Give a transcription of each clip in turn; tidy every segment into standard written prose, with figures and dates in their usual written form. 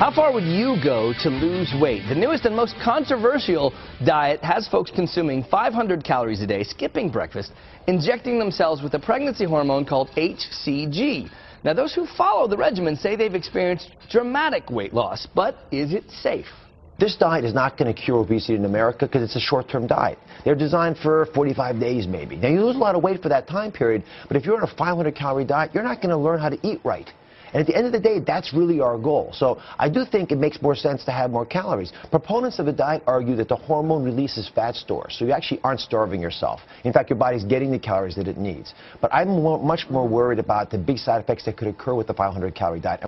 How far would you go to lose weight? The newest and most controversial diet has folks consuming 500 calories a day, skipping breakfast, injecting themselves with a pregnancy hormone called HCG. Now, those who follow the regimen say they've experienced dramatic weight loss, but is it safe? This diet is not going to cure obesity in America because it's a short-term diet. They're designed for 45 days maybe. Now, you lose a lot of weight for that time period, but if you're on a 500-calorie diet, you're not going to learn how to eat right. And at the end of the day, that's really our goal. So I do think it makes more sense to have more calories. Proponents of the diet argue that the hormone releases fat stores, so you actually aren't starving yourself. In fact, your body's getting the calories that it needs. But I'm much more worried about the big side effects that could occur with the 500-calorie diet.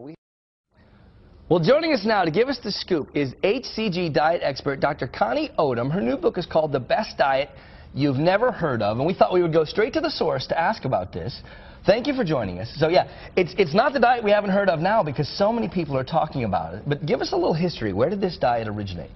Well, joining us now to give us the scoop is HCG diet expert Dr. Connie Odom. Her new book is called The Best Diet You've Never Heard Of, and we thought we would go straight to the source to ask about this. Thank you for joining us. So yeah, it's not the diet we haven't heard of now because so many people are talking about it. But give us a little history. Where did this diet originate?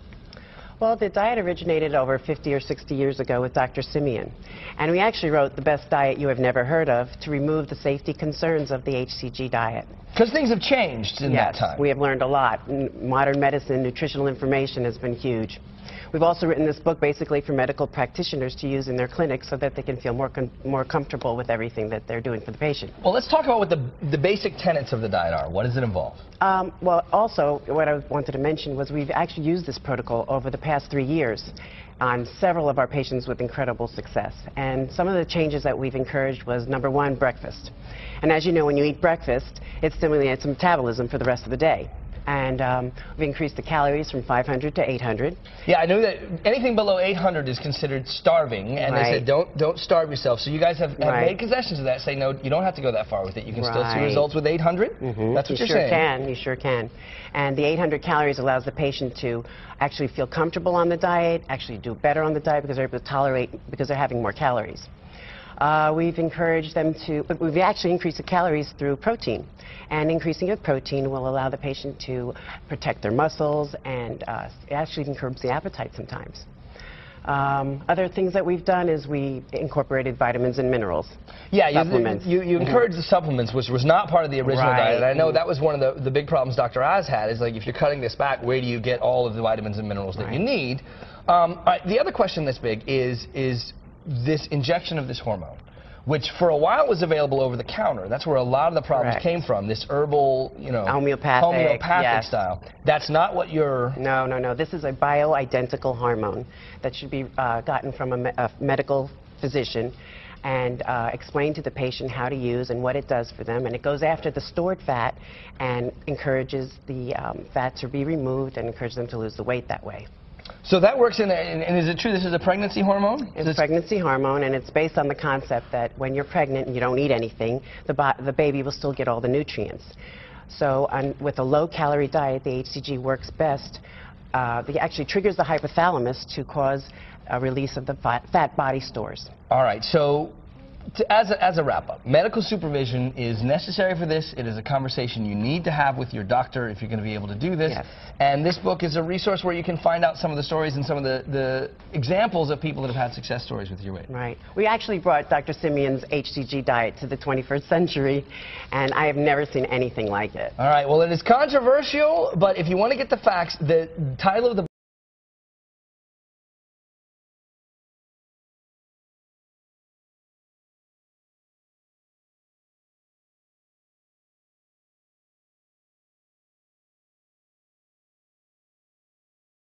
Well, the diet originated over 50 or 60 years ago with Dr. Simeon. And we actually wrote The Best Diet You Have Never Heard Of to remove the safety concerns of the HCG diet. Because things have changed in that time. Yes, we have learned a lot. Modern medicine, nutritional information has been huge. We've also written this book basically for medical practitioners to use in their clinics so that they can feel more comfortable with everything that they're doing for the patient. Well, let's talk about what the basic tenets of the diet are. What does it involve? Well, also, what I wanted to mention was we've actually used this protocol over the past 3 years on several of our patients with incredible success. And some of the changes that we've encouraged was, number one, breakfast. And as you know, when you eat breakfast, it stimulates metabolism for the rest of the day. And we've increased the calories from 500 to 800. Yeah, I knew that anything below 800 is considered starving, and they said don't starve yourself. So you guys have made concessions to that, say no, you don't have to go that far with it. You can still see results with 800. That's what you're saying. You sure can. And the 800 calories allows the patient to actually feel comfortable on the diet, actually do better on the diet because they're able to tolerate, because they're having more calories. We've encouraged them to, but we've actually increased the calories through protein. And increasing of protein will allow the patient to protect their muscles, and it actually even curbs the appetite sometimes. Other things that we've done is we incorporated vitamins and minerals. Yeah, supplements. you encouraged the supplements, which was not part of the original diet. And I know that was one of the big problems Dr. Oz had, is like if you're cutting this back, where do you get all of the vitamins and minerals that you need? The other question that's big is this injection of this hormone, which for a while was available over the counter. That's where a lot of the problems came from, this herbal, homeopathic style. That's not what you're... No. This is a bioidentical hormone that should be gotten from a medical physician and explain to the patient how to use and what it does for them. And it goes after the stored fat and encourages the fat to be removed and encourages them to lose the weight that way. So that works and is it true this is a pregnancy hormone? It's a pregnancy hormone, and it's based on the concept that when you're pregnant and you don't eat anything, the baby will still get all the nutrients. So with a low-calorie diet, the HCG works best. It actually triggers the hypothalamus to cause a release of the fat body stores. All right, so as a wrap-up, medical supervision is necessary for this. It is a conversation you need to have with your doctor if you're going to be able to do this. Yes. And this book is a resource where you can find out some of the stories and some of the examples of people that have had success stories with your weight. Right. We actually brought Dr. Simeon's HCG diet to the 21st century, and I have never seen anything like it. All right, well, it is controversial, but if you want to get the facts, the title of the